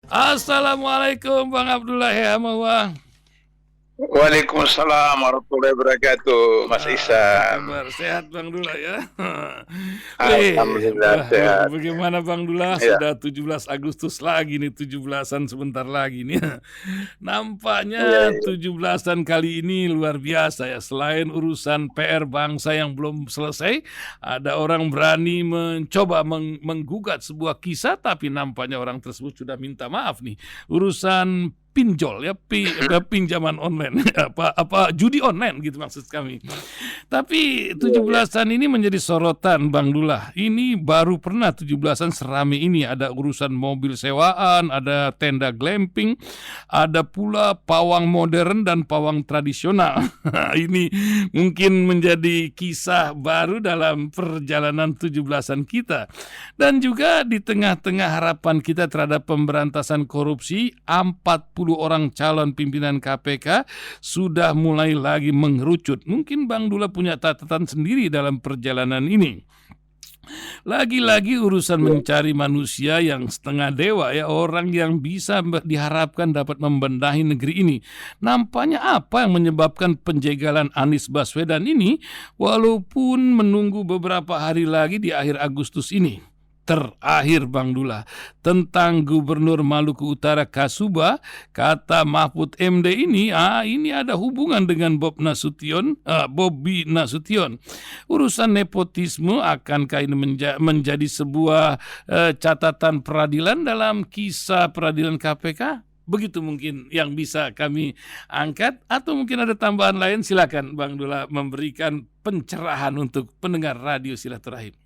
Assalamualaikum Bang Abdullah ya Bang. Waalaikumsalam warahmatullahi wabarakatuh, Mas Apa Ihsan. kabar? Sehat Bang Dula ya? Wih, Alhamdulillah sehat. bagaimana Bang Dula? Ya, Sudah 17 Agustus lagi nih, 17-an sebentar lagi nih. iya, Nampaknya iya. 17-an kali ini luar biasa ya. Selain urusan PR bangsa yang belum selesai, ada orang berani mencoba menggugat sebuah kisah, tapi nampaknya orang tersebut sudah minta maaf nih. Urusan pinjol ya, pinjaman online, apa judi online gitu maksud kami. Tapi Iya, iya. 17-an ini menjadi sorotan Bang Dullah. Ini baru pernah 17-an serami ini. Ada urusan mobil sewaan, ada tenda glamping, ada pula pawang modern dan pawang tradisional. Ini mungkin menjadi kisah baru dalam perjalanan 17-an kita. Dan juga di tengah-tengah harapan kita terhadap pemberantasan korupsi, 40 orang calon pimpinan KPK sudah mulai lagi mengerucut. Mungkin Bang Dula punya catatan sendiri dalam perjalanan ini. Lagi-lagi urusan mencari manusia yang setengah dewa ya, orang yang bisa diharapkan dapat membenahi negeri ini. Nampaknya apa yang menyebabkan penjagalan Anies Baswedan ini walaupun menunggu beberapa hari lagi di akhir Agustus ini. Terakhir Bang Dula, tentang Gubernur Maluku Utara Kasuba, kata Mahfud MD ini ada hubungan dengan Bobby Nasution. Urusan nepotisme akankah ini menjadi sebuah catatan peradilan dalam kisah peradilan KPK? Begitu mungkin yang bisa kami angkat, atau mungkin ada tambahan lain. Silakan Bang Dula memberikan pencerahan untuk pendengar radio Silaturahim.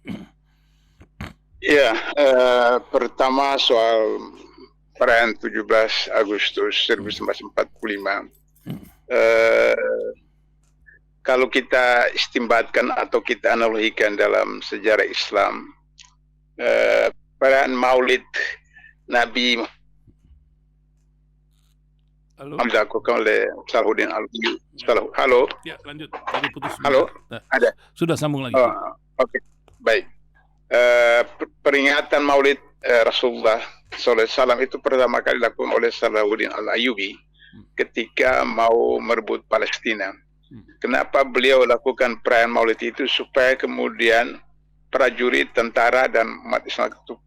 Iya, pertama soal perayaan 17 Agustus 1945. Kalau kita istimbatkan atau kita analogikan dalam sejarah Islam, perayaan Maulid Nabi dilakukan oleh Salahuddin Al-Ayyubi. Halo? Ya, lanjut. Tadi putus. Halo? Ada? Sudah sambung lagi. Oke, baik. Peringatan Maulid Rasulullah SAW itu pertama kali dilakukan oleh Salahuddin Al-Ayyubi ketika mau merebut Palestina. Kenapa beliau lakukan perayaan Maulid itu? Supaya kemudian prajurit, tentara, dan umat Islam itu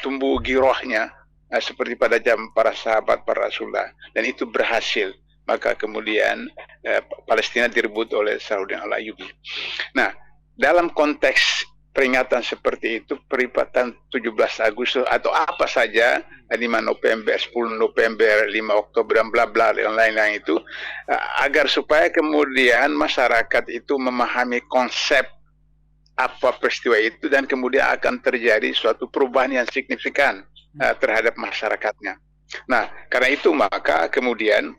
tumbuh girohnya seperti pada zaman para sahabat para Rasulullah, dan itu berhasil. Maka kemudian Palestina direbut oleh Salahuddin Al-Ayyubi. Nah, dalam konteks peringatan seperti itu, peringatan 17 Agustus atau apa saja, 5 November, 10 November, 5 Oktober, dan bla bla yang lain-lain itu, agar supaya kemudian masyarakat itu memahami konsep apa peristiwa itu, dan kemudian akan terjadi suatu perubahan yang signifikan terhadap masyarakatnya. Nah, karena itu maka kemudian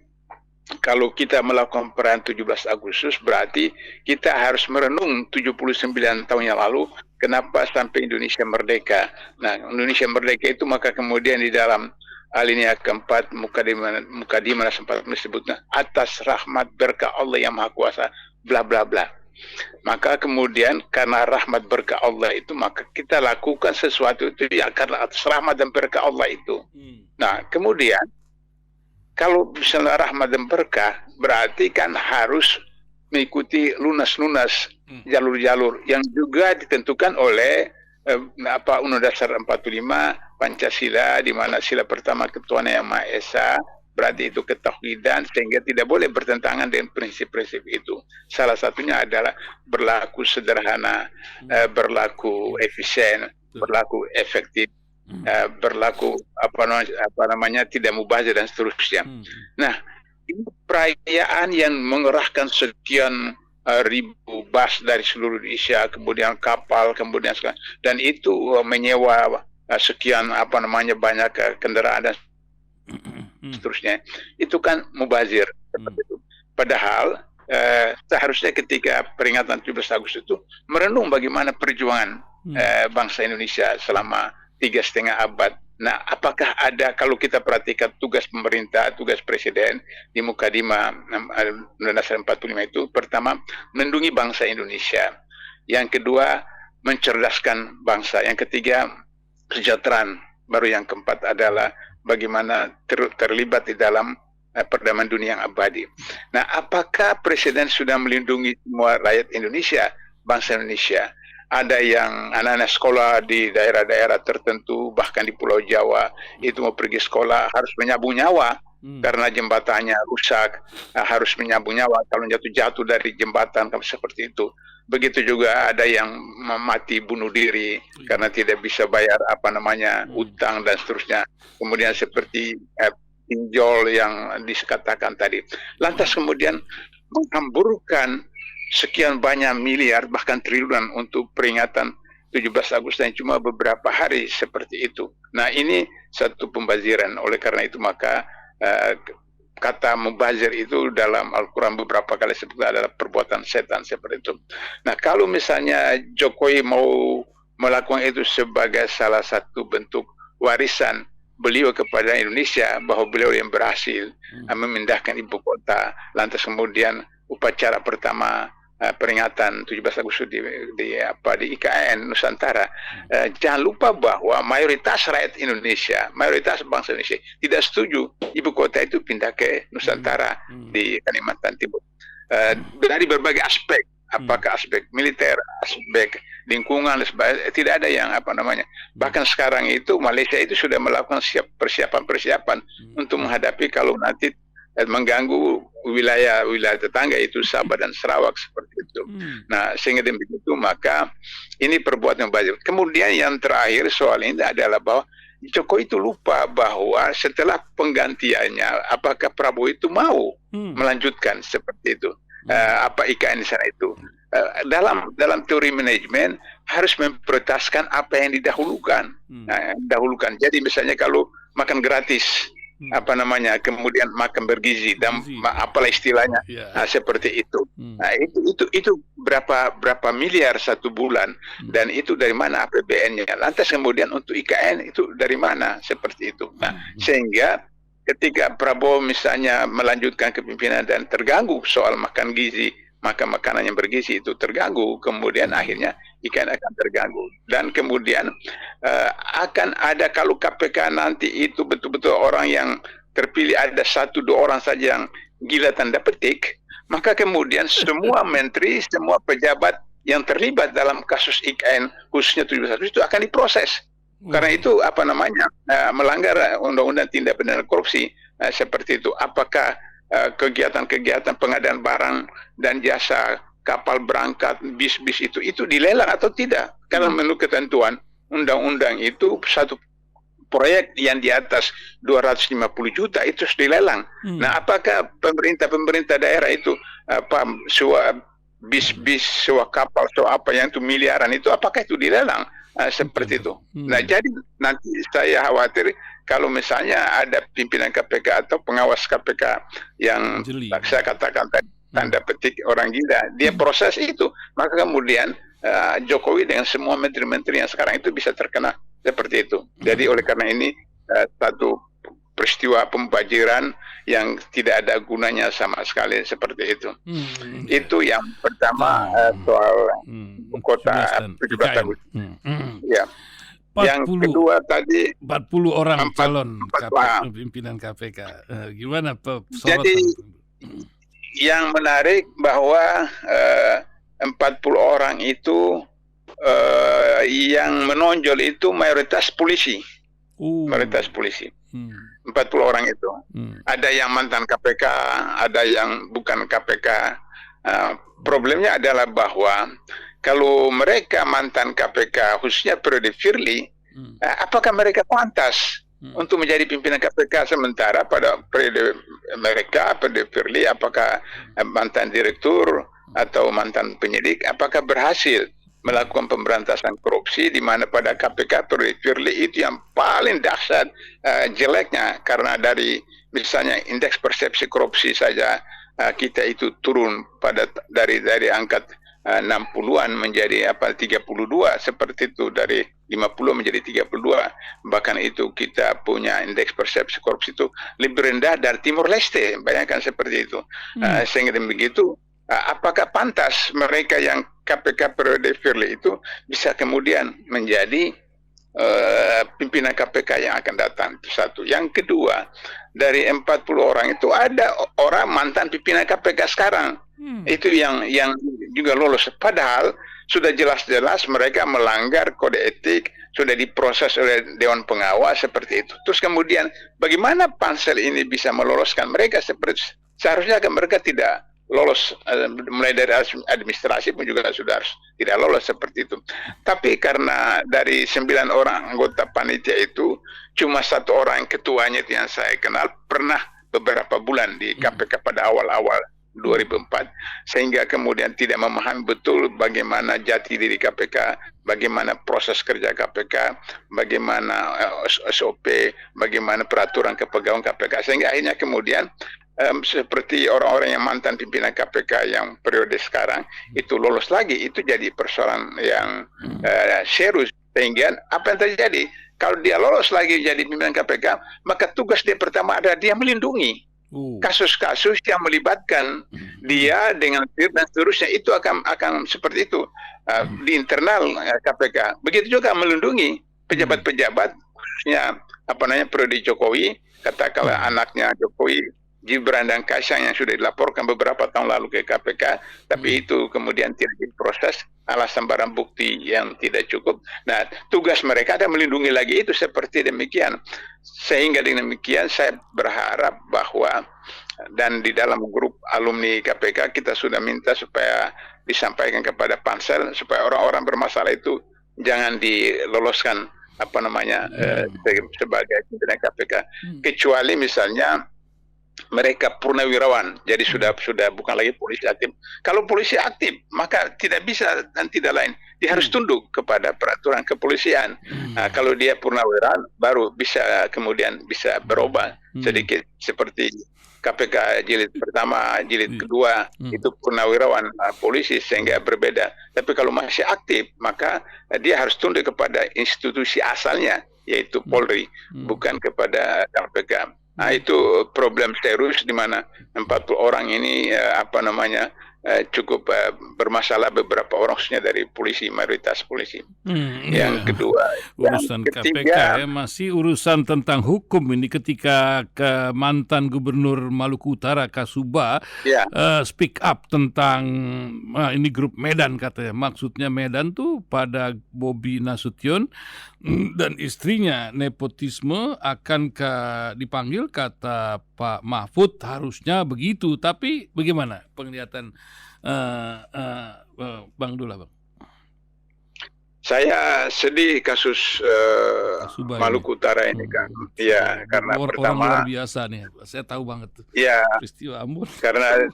kalau kita melakukan perayaan 17 Agustus, berarti kita harus merenung 79 tahun yang lalu, kenapa sampai Indonesia merdeka. Nah, Indonesia merdeka itu maka kemudian di dalam alinea keempat, mukadimah sempat disebutnya, atas rahmat berkah Allah yang Maha Kuasa, bla bla bla. Maka kemudian karena rahmat berkah Allah itu, maka kita lakukan sesuatu itu ya karena atas rahmat dan berkah Allah itu. Nah, kemudian kalau misalnya rahmat dan berkah, berarti kan harus mengikuti lunas-lunas jalur-jalur yang juga ditentukan oleh Undang-Undang Dasar 45, Pancasila, di mana sila pertama Ketuhanan Yang Maha Esa, berarti itu ketauhidan, sehingga tidak boleh bertentangan dengan prinsip-prinsip itu. Salah satunya adalah berlaku sederhana, berlaku efisien, berlaku efektif, berlaku tidak mubazir dan seterusnya. Nah, ini perayaan yang mengerahkan sekian ribu bus dari seluruh Indonesia, kemudian kapal, kemudian dan itu menyewa sekian banyak kendaraan dan seterusnya. Itu kan mubazir seperti itu. Padahal seharusnya ketika peringatan 17 Agustus itu merenung bagaimana perjuangan bangsa Indonesia selama 3,5 abad. Nah, apakah ada, kalau kita perhatikan tugas pemerintah, tugas presiden di Mukadimah Undang-Undang Dasar 45 itu, pertama, melindungi bangsa Indonesia. Yang kedua, mencerdaskan bangsa. Yang ketiga, kesejahteraan. Baru yang keempat adalah bagaimana terlibat di dalam perdamaian dunia yang abadi. Nah, apakah Presiden sudah melindungi semua rakyat Indonesia, bangsa Indonesia? Ada yang anak-anak sekolah di daerah-daerah tertentu, bahkan di Pulau Jawa, itu mau pergi sekolah harus menyabung nyawa karena jembatannya rusak, harus menyabung nyawa kalau jatuh dari jembatan seperti itu. Begitu juga ada yang mati bunuh diri karena tidak bisa bayar utang dan seterusnya. Kemudian seperti pinjol yang dikatakan tadi. Lantas kemudian menghamburkan sekian banyak miliar bahkan triliunan untuk peringatan 17 Agustus yang cuma beberapa hari seperti itu. Nah, ini satu pembaziran. Oleh karena itu maka kata mubazir itu dalam Al-Quran beberapa kali sebutnya adalah perbuatan setan seperti itu. Nah, kalau misalnya Jokowi mau melakukan itu sebagai salah satu bentuk warisan beliau kepada Indonesia, bahwa beliau yang berhasil memindahkan ibu kota, lantas kemudian upacara pertama peringatan 17 Agustus di IKN Nusantara, jangan lupa bahwa mayoritas rakyat Indonesia, mayoritas bangsa Indonesia tidak setuju ibu kota itu pindah ke Nusantara di Kalimantan Timur. Dari berbagai aspek, apakah aspek militer, aspek lingkungan, tidak ada yang bahkan sekarang itu Malaysia itu sudah melakukan persiapan untuk menghadapi kalau nanti mengganggu wilayah tetangga itu Sabah dan Sarawak seperti itu. Nah, sehingga begitu maka ini perbuatan yang baik. Kemudian yang terakhir soal ini adalah bahwa Jokowi itu lupa bahwa setelah penggantiannya apakah Prabowo itu mau melanjutkan seperti itu IKN di sana itu. Dalam teori manajemen harus memprioritaskan apa yang didahulukan. Dahulukan. Jadi misalnya kalau makan gratis, kemudian makan bergizi dan apalah istilahnya, seperti itu. Nah, itu berapa miliar satu bulan, dan itu dari mana APBN-nya. Lantas kemudian untuk IKN itu dari mana, seperti itu. Nah, sehingga ketika Prabowo misalnya melanjutkan kepimpinan dan terganggu soal makan gizi, maka makanan yang bergizi itu terganggu, kemudian akhirnya IKN akan terganggu. Dan kemudian akan ada, kalau KPK nanti itu betul-betul orang yang terpilih ada 1-2 orang saja yang gila tanda petik, maka kemudian semua menteri, semua pejabat yang terlibat dalam kasus IKN khususnya 17 itu akan diproses. Karena itu melanggar undang-undang tindak pidana korupsi seperti itu. Apakah kegiatan-kegiatan pengadaan barang dan jasa, kapal berangkat, bis-bis itu dilelang atau tidak? Karena menurut ketentuan undang-undang itu satu proyek yang di atas 250 juta itu harus dilelang. Nah, apakah pemerintah daerah itu sewa bis-bis, sewa kapal, sewa apa yang itu miliaran itu, apakah itu dilelang? Seperti itu. Nah, jadi nanti saya khawatir kalau misalnya ada pimpinan KPK atau pengawas KPK yang saya katakan tadi tanda petik orang gila, dia proses itu, maka kemudian Jokowi dengan semua menteri-menteri yang sekarang itu bisa terkena seperti itu. Jadi oleh karena ini satu peristiwa pembajiran yang tidak ada gunanya sama sekali seperti itu. Itu yang pertama soal kota 17 Agustus. Ya. 40, yang kedua tadi 40 orang calon pimpinan KPK. Gimana sorotan? Jadi yang menarik bahwa 40 orang itu yang menonjol itu mayoritas polisi. Mayoritas polisi. 40 orang itu. Ada yang mantan KPK, ada yang bukan KPK. Problemnya adalah bahwa kalau mereka mantan KPK, khususnya periode Firly, apakah mereka pantas untuk menjadi pimpinan KPK, sementara pada periode mereka, periode Firly, apakah mantan direktur atau mantan penyidik, apakah berhasil melakukan pemberantasan korupsi, di mana pada KPK periode Firly itu yang paling dahsyat jeleknya, karena dari misalnya indeks persepsi korupsi saja kita itu turun dari angka 60-an menjadi 32, seperti itu, dari 50 menjadi 32. Bahkan itu kita punya indeks persepsi korupsi itu lebih rendah dari Timor Leste, bayangkan seperti itu. Sehingga begitu, apakah pantas mereka yang KPK periode Firly itu bisa kemudian menjadi pimpinan KPK yang akan datang. Itu satu. Yang kedua, dari 40 orang itu ada orang mantan pimpinan KPK sekarang. Itu yang juga lolos. Padahal sudah jelas-jelas mereka melanggar kode etik, sudah diproses oleh Dewan Pengawas seperti itu. Terus kemudian bagaimana pansel ini bisa meloloskan mereka seharusnya mereka tidak lolos, mulai dari administrasi pun juga sudah harus tidak lolos seperti itu. Tapi karena dari 9 orang anggota panitia itu cuma 1 orang ketuanya itu yang saya kenal pernah beberapa bulan di KPK pada awal-awal 2004, sehingga kemudian tidak memahami betul bagaimana jati diri KPK, bagaimana proses kerja KPK, bagaimana SOP, bagaimana peraturan kepegawaian KPK, sehingga akhirnya kemudian seperti orang-orang yang mantan pimpinan KPK yang periode sekarang itu lolos lagi, itu jadi persoalan yang serius. Sehingga apa yang terjadi? Kalau dia lolos lagi jadi pimpinan KPK, maka tugas dia pertama adalah dia melindungi kasus-kasus yang melibatkan dia dengan dan seterusnya. Itu akan seperti itu di internal KPK. Begitu juga melindungi pejabat-pejabat, khususnya periode Jokowi, katakanlah anaknya Jokowi, Gibran dan Kaisang yang sudah dilaporkan beberapa tahun lalu ke KPK, tapi itu kemudian tidak diproses, alasan barang bukti yang tidak cukup. Nah, tugas mereka adalah melindungi lagi itu seperti demikian. Sehingga dengan demikian saya berharap bahwa, dan di dalam grup alumni KPK kita sudah minta supaya disampaikan kepada pansel supaya orang-orang bermasalah itu jangan diloloskan sebagai pimpinan KPK, kecuali misalnya mereka purnawirawan, jadi sudah bukan lagi polisi aktif. Kalau polisi aktif, maka tidak bisa dan tidak lain. Dia harus tunduk kepada peraturan kepolisian. Nah, kalau dia purnawirawan, baru kemudian bisa berubah sedikit seperti KPK jilid pertama, jilid kedua itu purnawirawan polisi sehingga berbeda. Tapi kalau masih aktif, maka dia harus tunduk kepada institusi asalnya, yaitu Polri, bukan kepada KPK. Nah, itu problem serius di mana 40 orang ini cukup bermasalah, beberapa orang khususnya dari polisi, mayoritas polisi. Yang kedua, urusan yang ketiga, KPK masih urusan tentang hukum ini. Ketika mantan Gubernur Maluku Utara Kasuba speak up tentang ini grup Medan katanya, maksudnya Medan tuh pada Bobi Nasution dan istrinya nepotisme akan dipanggil, kata Pak Mahfud harusnya begitu. Tapi bagaimana penglihatan Bang Dullah, Bang? Saya sedih kasus Maluku Utara ini kan. Iya, karena pertama orang luar biasa nih. Saya tahu banget tuh. Iya. Peristiwa Ambon. Karena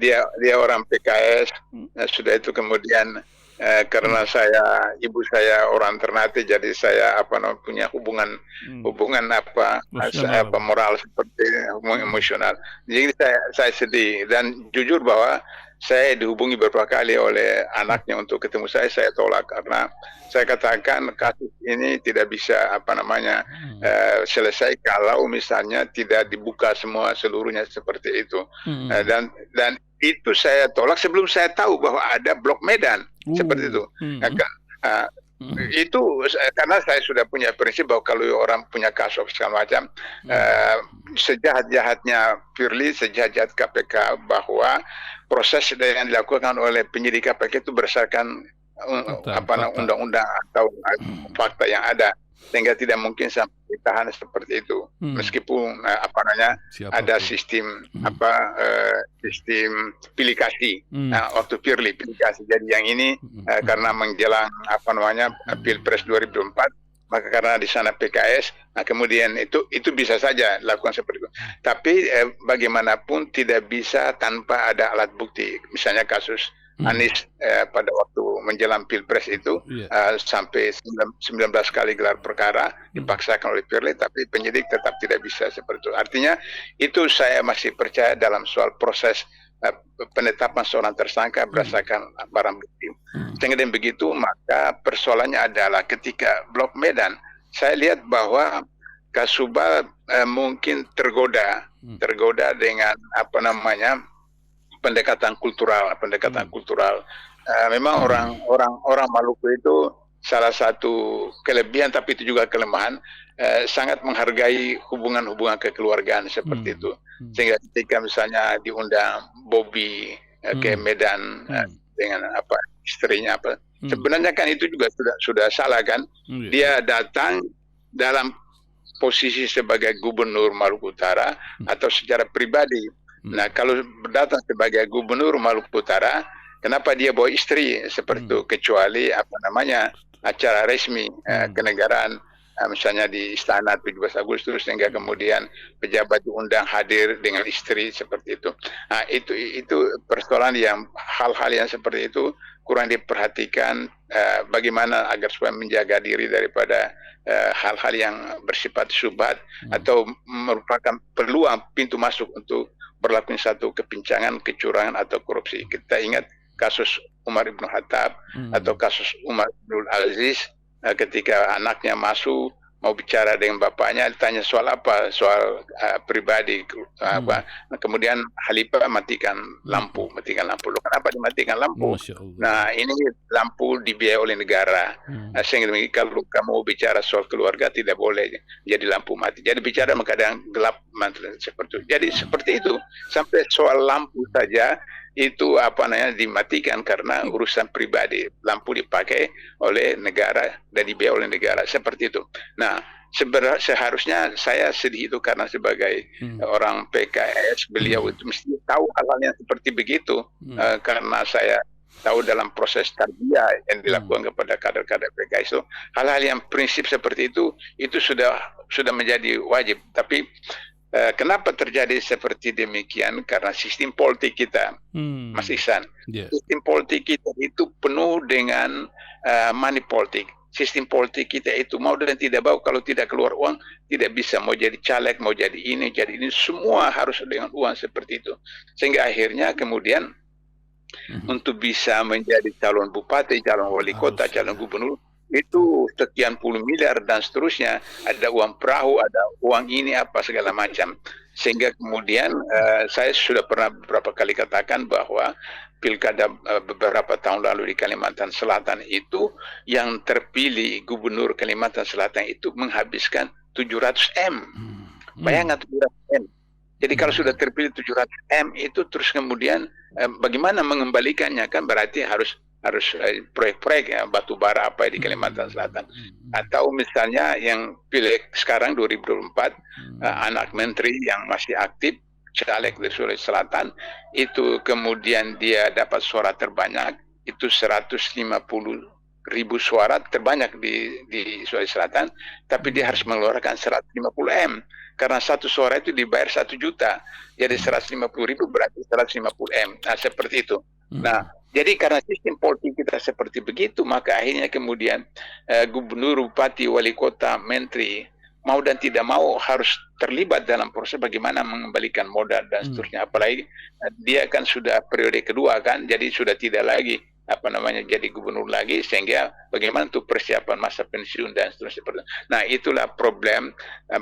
dia orang PKS, sudah itu kemudian karena ibu saya orang Ternate, jadi saya punya hubungan moral seperti emosional. Jadi saya sedih, dan jujur bahwa saya dihubungi beberapa kali oleh anaknya untuk ketemu saya tolak karena saya katakan kasus ini tidak bisa selesai kalau misalnya tidak dibuka seluruhnya seperti itu. Dan itu saya tolak sebelum saya tahu bahwa ada blok Medan seperti itu. Itu karena saya sudah punya prinsip bahwa kalau orang punya kasus segala macam, sejahat-jahatnya Firly, sejahat-jahat KPK, bahwa proses yang dilakukan oleh penyidik KPK itu berdasarkan undang-undang atau fakta yang ada, sehingga tidak mungkin sampai ditahan seperti itu, meskipun ada sistem sistem pilikasi. Waktu Firly pilikasi, jadi yang ini karena menjelang Pilpres 2024, maka karena di sana PKS, kemudian itu bisa saja dilakukan seperti itu. Tapi bagaimanapun tidak bisa tanpa ada alat bukti. Misalnya kasus Anies pada waktu menjelang Pilpres itu sampai 19 kali gelar perkara dipaksakan oleh Firly, tapi penyidik tetap tidak bisa seperti itu. Artinya itu saya masih percaya dalam soal proses penetapan seorang tersangka berdasarkan barang bukti. Dengan begitu, maka persoalannya adalah ketika blok Medan, saya lihat bahwa Kasuba mungkin tergoda dengan pendekatan kultural. Memang orang Maluku itu salah satu kelebihan tapi itu juga kelemahan, sangat menghargai hubungan-hubungan kekeluargaan seperti itu. Sehingga ketika misalnya diundang Bobby ke Medan dengan istrinya sebenarnya kan itu juga sudah salah kan. Dia datang dalam posisi sebagai gubernur Maluku Utara atau secara pribadi. Nah, kalau datang sebagai gubernur Maluku Utara, kenapa dia bawa istri seperti itu? Kecuali acara resmi kenegaraan, misalnya di Istana 17 Agustus, sehingga kemudian pejabat diundang hadir dengan istri seperti itu. Nah, itu persoalan yang hal-hal yang seperti itu kurang diperhatikan, bagaimana agar supaya menjaga diri daripada hal-hal yang bersifat syubhat atau merupakan peluang pintu masuk untuk berlakunya satu kepincangan, kecurangan atau korupsi. Kita ingat kasus Umar Ibn Khattab atau kasus Umar Ibn Aziz, ketika anaknya masuk mau bicara dengan bapaknya, ditanya soal apa, soal pribadi, kemudian Khalifah matikan lampu. Loh, kenapa dimatikan lampu? Nah, ini lampu dibiayai oleh negara. Sehingga kalau kamu bicara soal keluarga tidak boleh jadi lampu mati. Jadi bicara keadaan gelap seperti itu. Jadi seperti itu, sampai soal lampu saja itu dimatikan karena urusan pribadi. Lampu dipakai oleh negara dan dibiayai oleh negara seperti itu. Nah, seharusnya saya sedih itu karena sebagai orang PKS, beliau itu mesti tahu hal-hal yang seperti begitu, karena saya tahu dalam proses tarbiyah yang dilakukan kepada kader-kader PKS itu, hal-hal yang prinsip seperti itu sudah menjadi wajib. Tapi kenapa terjadi seperti demikian? Karena sistem politik kita, Mas Ihsan, sistem politik kita itu penuh dengan money politik. Sistem politik kita itu mau dan tidak mau, kalau tidak keluar uang tidak bisa. Mau jadi caleg, mau jadi ini, semua harus dengan uang seperti itu. Sehingga akhirnya kemudian untuk bisa menjadi calon bupati, calon wali kota, calon gubernur, itu sekian puluh miliar dan seterusnya, ada uang perahu, ada uang ini apa segala macam. Sehingga kemudian saya sudah pernah beberapa kali katakan bahwa pilkada beberapa tahun lalu di Kalimantan Selatan itu, yang terpilih gubernur Kalimantan Selatan itu menghabiskan 700 M. Bayangkan 700 M. Jadi kalau sudah terpilih 700 M itu, terus kemudian bagaimana mengembalikannya? Kan berarti harus proyek-proyek batu bara apa di Kalimantan Selatan. Atau misalnya yang pilih sekarang 2024, anak menteri yang masih aktif, caleg dari Sulawesi Selatan, itu kemudian dia dapat suara terbanyak, itu 150.000 suara terbanyak di Sulawesi Selatan, tapi dia harus mengeluarkan 150 M. Karena satu suara itu dibayar 1 juta. Jadi 150.000 berarti 150 M. Nah, seperti itu. Nah, jadi karena sistem politik kita seperti begitu, maka akhirnya kemudian gubernur, bupati, wali kota, menteri, mau dan tidak mau harus terlibat dalam proses bagaimana mengembalikan modal dan seterusnya. Apalagi dia kan sudah periode kedua kan, jadi sudah tidak lagi jadi gubernur lagi, sehingga bagaimana untuk persiapan masa pensiun dan seterusnya. Nah, itulah problem,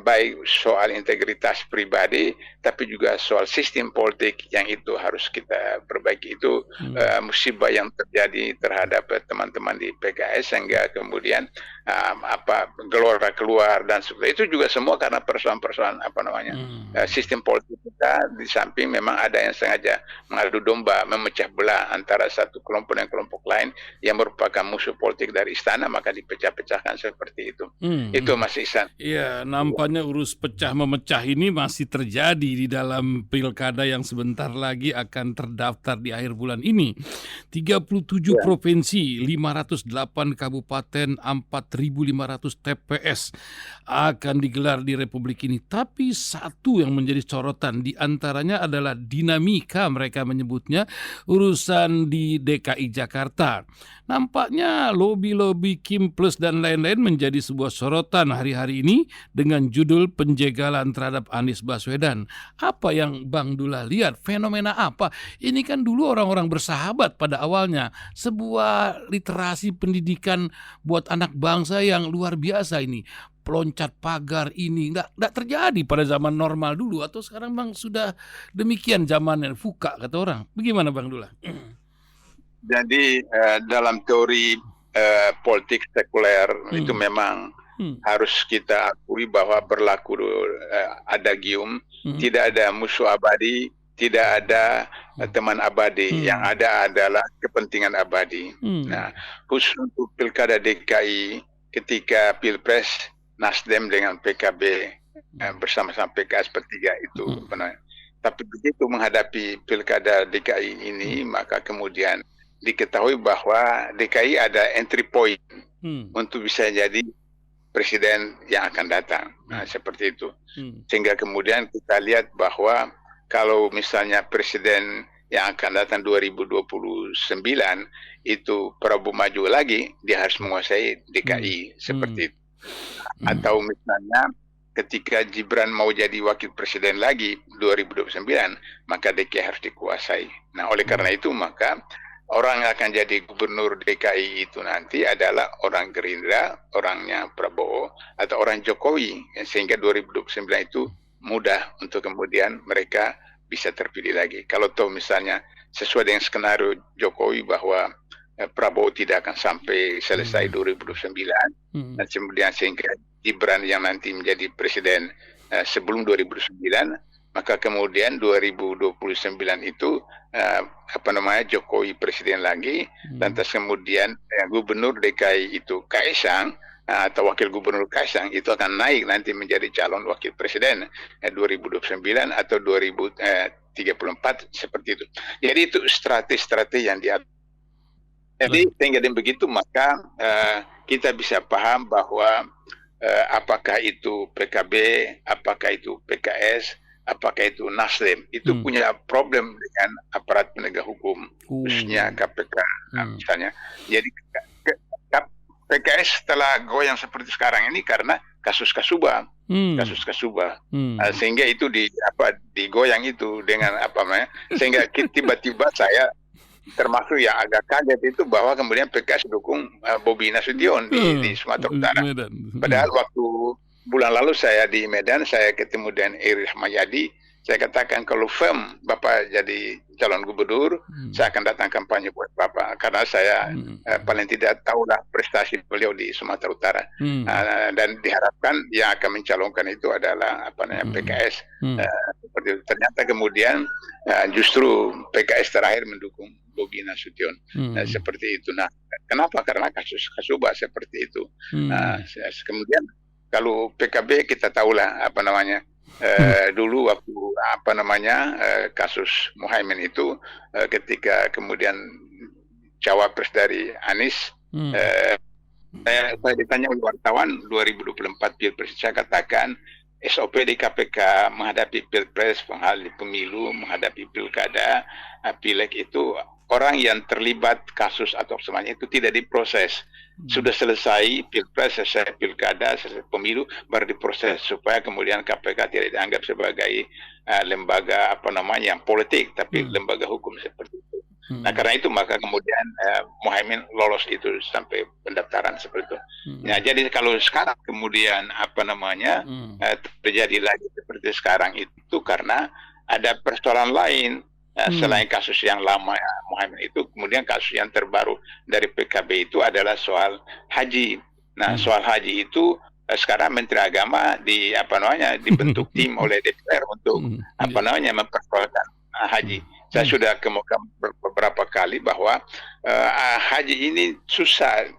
baik soal integritas pribadi tapi juga soal sistem politik yang itu harus kita perbaiki. Itu musibah yang terjadi terhadap teman-teman di PKS, sehingga kemudian gelora keluar dan sebagainya. Itu juga semua karena persoalan-persoalan sistem politik kita. Di samping memang ada yang sengaja mengadu domba, memecah belah antara satu kelompok dan kelompok lain yang merupakan musuh politik dari istana, maka dipecah-pecahkan seperti itu. Itu Mas Ihsan. Iya, nampaknya urus pecah memecah ini masih terjadi di dalam pilkada yang sebentar lagi akan terdaftar di akhir bulan ini. 37 provinsi, 508 kabupaten, 4.500 TPS akan digelar di Republik ini. Tapi satu yang menjadi sorotan di antaranya adalah dinamika, mereka menyebutnya, urusan di DKI Jakarta. Nampaknya lobby-lobby Kim Plus dan lain-lain menjadi sebuah sorotan hari-hari ini dengan judul penjegalan terhadap Anies Baswedan. Apa yang Bang Dullah lihat? Fenomena apa? Ini kan dulu orang-orang bersahabat pada awalnya. Sebuah literasi pendidikan buat anak bangsa yang luar biasa ini. Peloncat pagar ini nggak terjadi pada zaman normal dulu, atau sekarang Bang sudah demikian zamannya fuka kata orang. Bagaimana Bang Dullah? Jadi dalam teori politik sekuler itu memang harus kita akui bahwa berlaku adagium, tidak ada musuh abadi, tidak ada teman abadi, yang ada adalah kepentingan abadi. Nah, khusus untuk Pilkada DKI ketika Pilpres Nasdem dengan PKB bersama-sama PKS bertiga itu benar. Tapi begitu menghadapi Pilkada DKI ini, maka kemudian diketahui bahwa DKI ada entry point untuk bisa jadi presiden yang akan datang. Nah, seperti itu. Sehingga kemudian kita lihat bahwa kalau misalnya presiden yang akan datang 2029 itu Prabowo maju lagi, dia harus menguasai DKI seperti itu. Atau misalnya ketika Gibran mau jadi wakil presiden lagi 2029, maka DKI harus dikuasai. Nah, oleh karena itu maka orang yang akan jadi gubernur DKI itu nanti adalah orang Gerindra, orangnya Prabowo, atau orang Jokowi, sehingga 2029 itu mudah untuk kemudian mereka bisa terpilih lagi. Kalau tahu misalnya sesuai dengan skenario Jokowi bahwa Prabowo tidak akan sampai selesai 2029, dan kemudian sehingga Gibran yang nanti menjadi presiden sebelum 2009, maka kemudian 2029 itu Jokowi presiden lagi, lantas kemudian gubernur DKI itu Kaisang atau wakil gubernur Kaisang itu akan naik nanti menjadi calon wakil presiden 2029 atau 2034 seperti itu. Jadi itu strategi yang diatur. Jadi sehingga dengan begitu maka kita bisa paham bahwa apakah itu PKB, apakah itu PKS, apakah itu Nasdem, itu punya problem dengan aparat penegak hukum, khususnya KPK misalnya. Jadi PKS telah goyang seperti sekarang ini karena kasus Kasuba, sehingga itu digoyang itu dengan sehingga tiba-tiba saya termasuk yang agak kaget itu bahwa kemudian PKS dukung Bobi Nasution di Sumatera Utara. Padahal waktu bulan lalu saya di Medan, saya ketemu dengan Eri Rahmayadi, saya katakan kalau firm Bapak jadi calon gubernur, saya akan datang kampanye buat Bapak, karena saya paling tidak tahulah prestasi beliau di Sumatera Utara. Dan diharapkan yang akan mencalonkan itu adalah PKS. Seperti itu. Ternyata kemudian justru PKS terakhir mendukung Bobi Nasution. Seperti itu. Nah, kenapa? Karena kasus Kasuba seperti itu. Kemudian kalau PKB kita tahulah dulu waktu kasus Muhaimin itu ketika kemudian cawapres dari Anies, saya ditanya oleh wartawan 2024 Pilpres, saya katakan SOP di KPK menghadapi Pilpres, menghadapi pemilu, menghadapi pilkada, pileg itu orang yang terlibat kasus atau semuanya itu tidak diproses. Sudah selesai Pilpres, selesai pilkada, selesai pemilu, baru diproses supaya kemudian KPK tidak dianggap sebagai lembaga yang politik, tapi lembaga hukum seperti itu. Nah, karena itu maka kemudian Muhaimin lolos itu sampai pendaftaran seperti itu. Nah, jadi kalau sekarang kemudian terjadi lagi seperti sekarang itu karena ada persoalan lain. Selain kasus yang lama Muhaimin itu, kemudian kasus yang terbaru dari PKB itu adalah soal haji. Nah, soal haji itu sekarang Menteri Agama dibentuk tim oleh DPR untuk mempersoalkan haji. Saya sudah kemukakan beberapa kali bahwa haji ini susah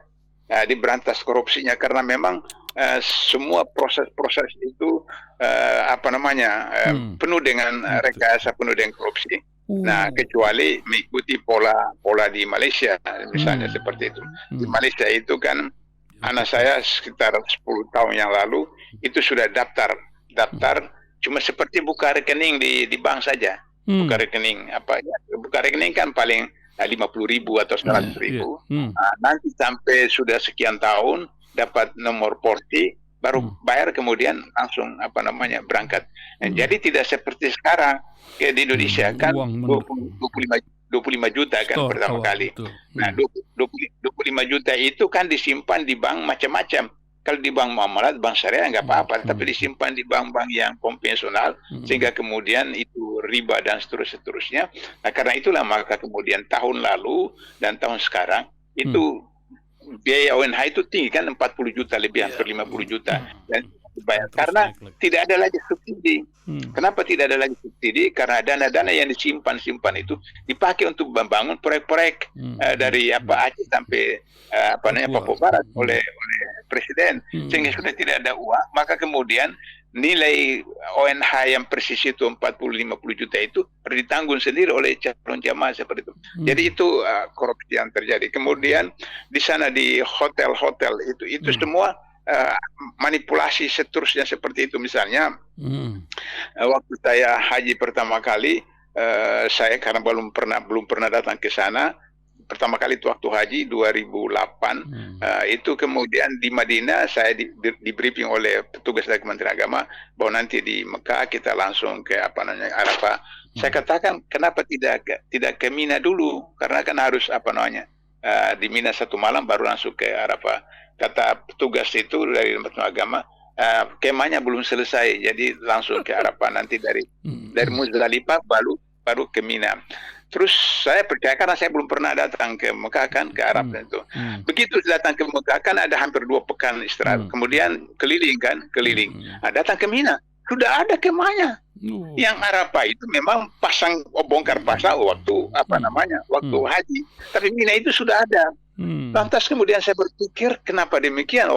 diberantas korupsinya karena memang semua proses-proses itu penuh dengan rekayasa, penuh dengan korupsi. Nah, kecuali mengikuti pola di Malaysia, misalnya seperti itu. Di Malaysia itu kan anak saya sekitar 10 tahun yang lalu itu sudah daftar cuma seperti buka rekening di bank saja. Buka rekening buka rekening kan paling 50.000 atau 100.000. Nanti sampai sudah sekian tahun dapat nomor porti baru bayar, kemudian langsung berangkat. Jadi tidak seperti sekarang di Indonesia kan 25 juta kan pertama kali. Nah, 25 juta itu kan disimpan di bank macam-macam. Kalau di bank muamalat, bank syariah nggak apa-apa, tapi disimpan di bank-bank yang konvensional, sehingga kemudian itu riba dan seterusnya. Nah, karena itulah maka kemudian tahun lalu dan tahun sekarang itu biaya ONH itu tinggi kan, 40 juta lebih, hampir 50 juta. Dan bayar karena tidak ada lagi subsidi. Kenapa tidak ada lagi subsidi? Karena dana-dana yang disimpan itu dipakai untuk membangun proyek-proyek dari Aceh sampai Papua Barat oleh presiden, sehingga sudah tidak ada uang. Maka kemudian nilai ONH yang persis itu 40-50 juta itu harus ditanggung sendiri oleh calon jamaah seperti itu. Jadi itu korupsi yang terjadi. Kemudian di sana di hotel-hotel itu semua manipulasi seterusnya seperti itu. Misalnya waktu saya haji pertama kali, saya karena belum pernah datang ke sana. Pertama kali itu waktu haji 2008, itu kemudian di Madinah saya di briefing oleh petugas dari Kementerian Agama bahwa nanti di Mekah kita langsung ke Arafah. Saya katakan kenapa tidak ke Mina dulu, karena kan harus di Mina 1 malam baru langsung ke Arafah. Kata petugas itu dari Kementerian Agama, kemahnya belum selesai, jadi langsung ke Arafah, nanti dari Muzdalifah baru ke Mina. Terus saya percaya karena saya belum pernah datang ke Mekah kan, ke Arafah itu. Begitu datang ke Mekah kan ada hampir 2 pekan istirahat. Kemudian keliling. Datang ke Mina, sudah ada kemahnya. Yang Arafah itu memang bongkar pasang waktu waktu haji. Tapi Mina itu sudah ada. Lantas kemudian saya berpikir kenapa demikian?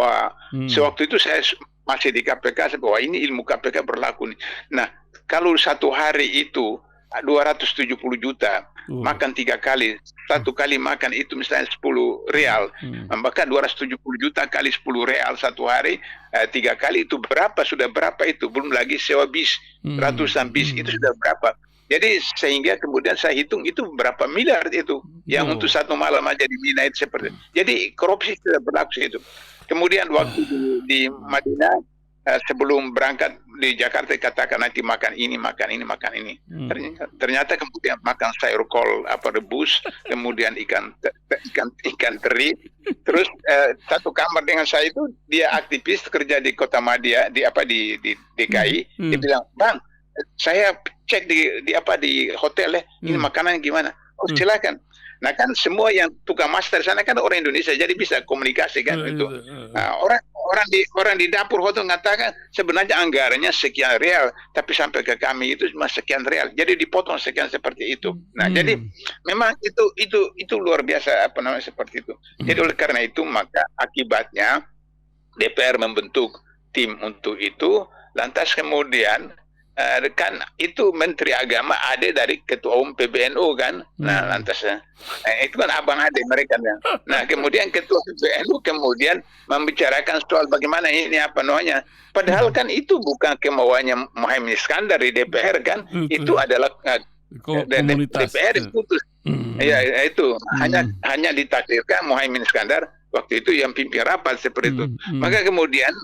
Sewaktu itu saya masih di KPK, bahwa ini ilmu KPK berlaku nih. Nah, kalau satu hari itu 270 juta, makan 3 kali, 1 kali makan itu misalnya 10 real, maka 270 juta kali 10 real satu hari, 3 kali itu berapa? Sudah berapa itu? Belum lagi sewa bis, ratusan bis, itu sudah berapa? Jadi sehingga kemudian saya hitung itu berapa miliar itu yang untuk 1 malam aja di Mina itu seperti. Jadi korupsi sudah berlaku itu. Kemudian waktu di Madinah, sebelum berangkat di Jakarta katakan nanti makan ini. Ternyata kemudian makan sayur kol rebus, kemudian ikan teri. Terus satu kamar dengan saya itu dia aktivis kerja di Kota Madia di DKI. Dia bilang, "Bang, saya cek di hotel ya, ini makanan gimana?" "Oh, silakan." Nah kan semua yang tukang masak di sana kan orang Indonesia, jadi bisa komunikasi kan itu. Nah, orang di dapur hotel mengatakan sebenarnya anggarannya sekian real, tapi sampai ke kami itu cuma sekian real. Jadi dipotong sekian seperti itu. Nah, jadi memang itu luar biasa seperti itu. Jadi oleh karena itu maka akibatnya DPR membentuk tim untuk itu, lantas kemudian kan itu Menteri Agama ada dari Ketua Umum PBNU kan. Nah, lantas itu kan abang adik mereka. Nah, kemudian Ketua PBNU kemudian membicarakan soal bagaimana ini padahal kan itu bukan kemauannya Muhaimin Iskandar di DPR kan. Itu adalah DPR putus. Ya, itu hanya ditakdirkan Muhaimin Iskandar waktu itu yang pimpin rapat seperti itu. Maka kemudian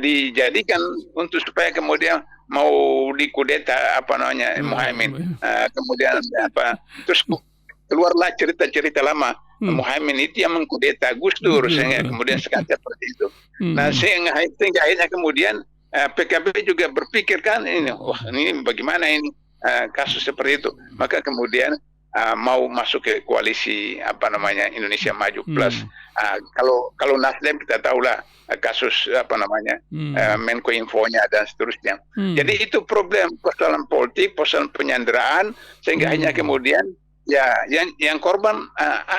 dijadikan untuk supaya kemudian mau dikudeta Muhaimin, kemudian terus keluarlah cerita-cerita lama Muhaimin itu yang mengkudeta Gus Dur, sehingga kemudian sekarang seperti itu. Nah sehingga akhirnya kemudian PKB juga berpikir kan ini bagaimana ini kasus seperti itu, maka kemudian mau masuk ke koalisi Indonesia Maju Plus. Kalau Nasdem kita tahulah kasus Menko Infonya dan seterusnya. Jadi itu persoalan politik, persoalan penyanderaan, sehingga akhirnya kemudian yang korban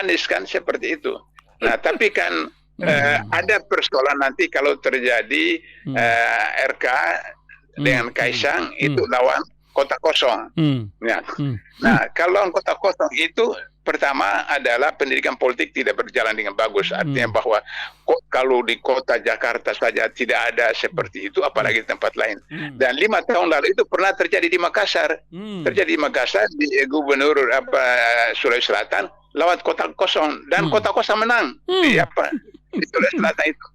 Anies kan seperti itu. Nah tapi kan ada persoalan nanti kalau terjadi RK dengan Kaisang itu lawan kota kosong. Nah, kalau kota kosong itu pertama adalah pendidikan politik tidak berjalan dengan bagus. Artinya bahwa kalau di kota Jakarta saja tidak ada seperti itu, apalagi di tempat lain. Dan 5 tahun lalu itu pernah terjadi di Makassar. Terjadi di Makassar, di Gubernur Sulawesi Selatan lewat kota kosong, dan kota kosong menang. Di Sulawesi Selatan itu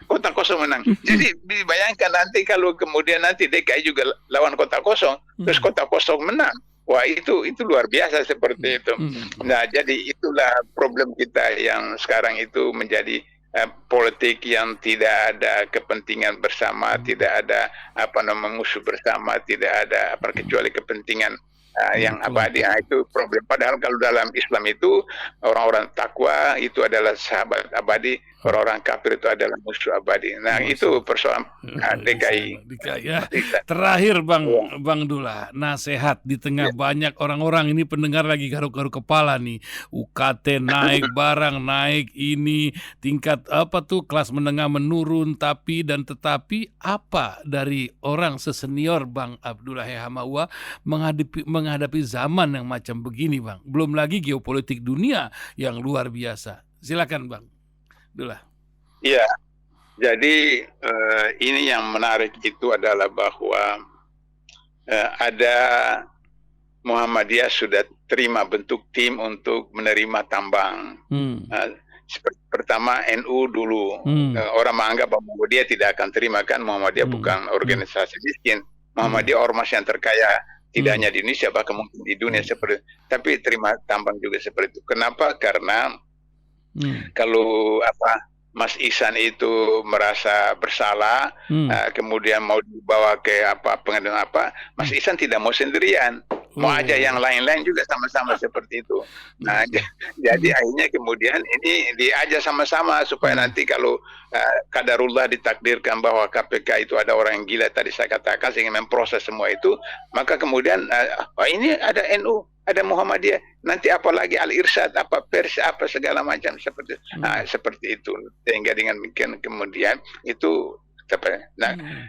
kota kosong menang. Jadi dibayangkan nanti kalau kemudian nanti DKI juga lawan kota kosong, terus kota kosong menang. Wah itu luar biasa seperti itu. Nah jadi itulah problem kita yang sekarang itu menjadi politik yang tidak ada kepentingan bersama, tidak ada musuh bersama, tidak ada kecuali kepentingan yang abadi. Itu problem. Padahal kalau dalam Islam itu orang-orang takwa itu adalah sahabat abadi, orang-orang kafir itu adalah musuh abadi. Nah, itu persoalan DKI. Ya. Terakhir Bang Dullah, nasihat di tengah banyak orang-orang ini pendengar lagi garuk-garuk kepala nih. UKT naik, barang naik, ini tingkat kelas menengah menurun, tetapi apa dari orang sesenior Bang Abdullah Hamawa menghadapi zaman yang macam begini, Bang? Belum lagi geopolitik dunia yang luar biasa. Silakan Bang Abdullah. Iya. Jadi ini yang menarik itu adalah bahwa ada Muhammadiyah sudah terima bentuk tim untuk menerima tambang. Pertama NU dulu, orang menganggap bahwa Muhammadiyah tidak akan terima, kan Muhammadiyah bukan organisasi miskin, Muhammadiyah ormas yang terkaya, tidak hanya di Indonesia bahkan mungkin di dunia seperti itu. Tapi terima tambang juga seperti itu. Kenapa? Karena kalau Mas Ihsan itu merasa bersalah, kemudian mau dibawa ke pengadilan Mas Ihsan tidak mau sendirian, mau aja yang lain-lain juga sama-sama seperti itu. Nah, jadi akhirnya kemudian ini diajak sama-sama supaya nanti kalau qadarullah ditakdirkan bahwa KPK itu ada orang yang gila tadi saya katakan sehingga memproses semua itu, maka kemudian ini ada NU, ada Muhammadiyah, nanti apalagi Al-Irsyad, Persi, segala macam seperti seperti itu. Sehingga dengan demikian kemudian itu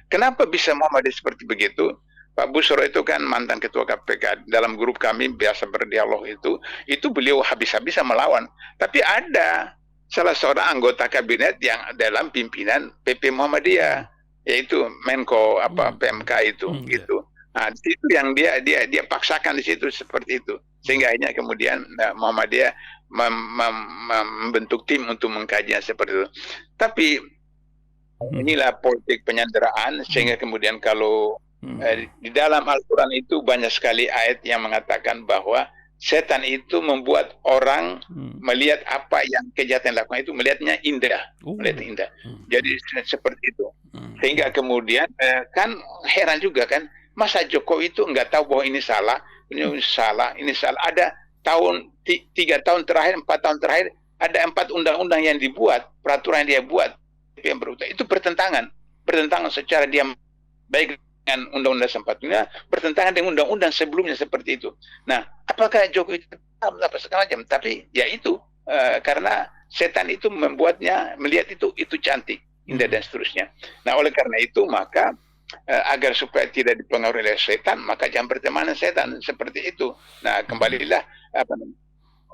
kenapa bisa Muhammadiyah seperti begitu? Pak Busro itu kan mantan ketua KPK. Dalam grup kami biasa berdialog itu beliau habis-habisan melawan. Tapi ada salah seorang anggota kabinet yang dalam pimpinan PP Muhammadiyah, yaitu Menko PMK itu gitu. Nah, di situ yang dia paksakan di situ seperti itu. Sehingga akhirnya kemudian Muhammadiyah membentuk tim untuk mengkajinya seperti itu. Tapi inilah politik penyanderaan, sehingga kemudian kalau di dalam Al-Quran itu banyak sekali ayat yang mengatakan bahwa setan itu membuat orang melihat apa yang kejahatan lakukan itu melihatnya indah, Jadi seperti itu. Sehingga kemudian kan heran juga kan, masa Jokowi itu nggak tahu bahwa ini salah. Ada 3 tahun terakhir, 4 tahun terakhir ada 4 undang-undang yang dibuat, peraturan yang dia buat yang itu bertentangan secara diam, baik dengan Undang-Undang 45, bertentangan dengan undang-undang sebelumnya seperti itu. Nah, apakah Jokowi apa segala macam? Tapi ya itu karena setan itu membuatnya melihat itu cantik, indah dan seterusnya. Nah, oleh karena itu maka agar supaya tidak dipengaruhi oleh setan, maka jangan berteman setan seperti itu. Nah, kembalilah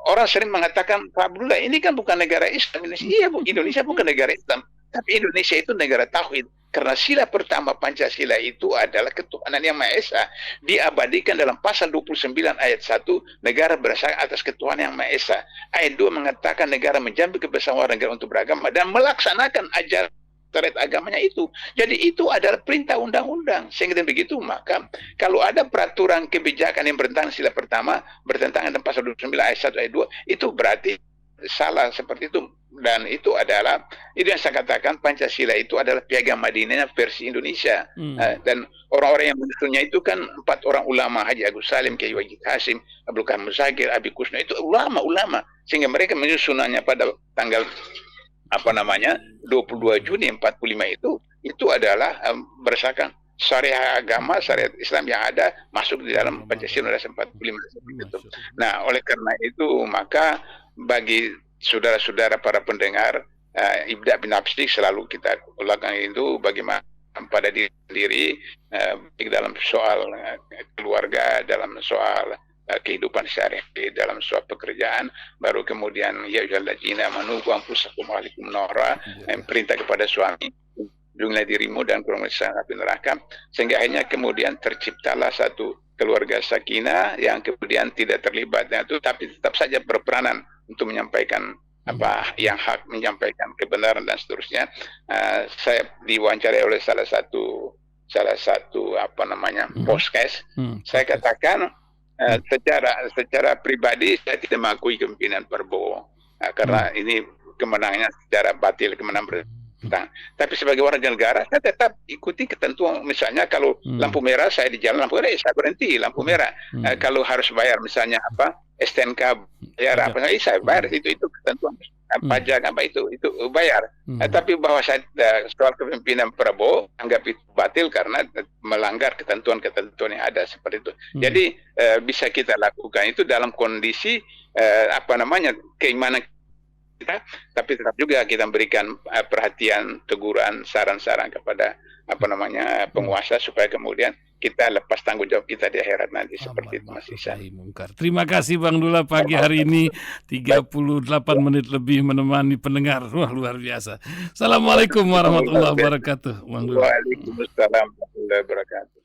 orang sering mengatakan, Pak Abdullah, ini kan bukan negara Islam. Indonesia bukan negara Islam, tapi Indonesia itu negara tauhid. Karena sila pertama Pancasila itu adalah ketuhanan yang Maha Esa. Diabadikan dalam pasal 29 ayat 1, negara berdasarkan atas ketuhanan yang Maha Esa. Ayat 2 mengatakan negara menjamin kebesaran warga negara untuk beragama dan melaksanakan ajaran agamanya itu. Jadi itu adalah perintah undang-undang. Sehingga begitu maka kalau ada peraturan kebijakan yang bertentangan sila pertama, bertentangan dengan pasal 29 ayat 1 ayat 2, itu berarti salah seperti itu. Dan itu adalah, itu yang saya katakan, Pancasila itu adalah piagam Madinah versi Indonesia. Dan orang-orang yang menyusunnya itu kan 4 orang ulama, Haji Agus Salim, Kiai Wajid Hasim, Abdul Qadir Muzakir, Abi Kusno, itu ulama-ulama. Sehingga mereka menyusunannya pada tanggal 22 Juni 45 itu adalah berdasarkan syariah agama, syariat Islam yang ada masuk di dalam Pancasila 45 itu. Nah, oleh karena itu maka bagi saudara-saudara para pendengar, ibda bin absdik selalu kita ulangi itu bagaimana pada diri baik dalam soal keluarga, dalam soal kehidupan sehari-hari, dalam soal pekerjaan, baru kemudian ya ayyuhalladzina amanu qu anfusakum wa ahlikum nara, perintah kepada suami, lindungilah dirimu dan keluarga api neraka, sehingga akhirnya kemudian terciptalah satu keluarga sakinah yang kemudian tidak terlibat dengan itu, tapi tetap saja berperanan untuk menyampaikan yang hak, menyampaikan kebenaran dan seterusnya. Saya diwawancarai oleh salah satu podcast. Saya katakan secara pribadi saya tidak mengakui kepemimpinan Prabowo karena ini kemenangannya secara batil, kemenangan Nah, tapi sebagai warga negara saya tetap ikuti ketentuan. Misalnya kalau lampu merah saya di jalan lampu merah saya berhenti lampu merah. Kalau harus bayar misalnya STNK bayar saya bayar itu ketentuan pajak itu bayar. Tapi bahwa saya soal kepemimpinan Prabowo anggap itu batil karena melanggar ketentuan-ketentuan yang ada seperti itu. Jadi bisa kita lakukan itu dalam kondisi keimanan kita, tapi tetap juga kita memberikan perhatian, teguran, saran-saran kepada penguasa supaya kemudian kita lepas tanggung jawab kita di akhirat nanti seperti itu Mas Ihsan. Terima kasih Bang Dullah pagi hari ini 38 menit lebih menemani pendengar. Wah, luar biasa. Assalamualaikum warahmatullahi wabarakatuh. Waalaikumsalam warahmatullahi wabarakatuh.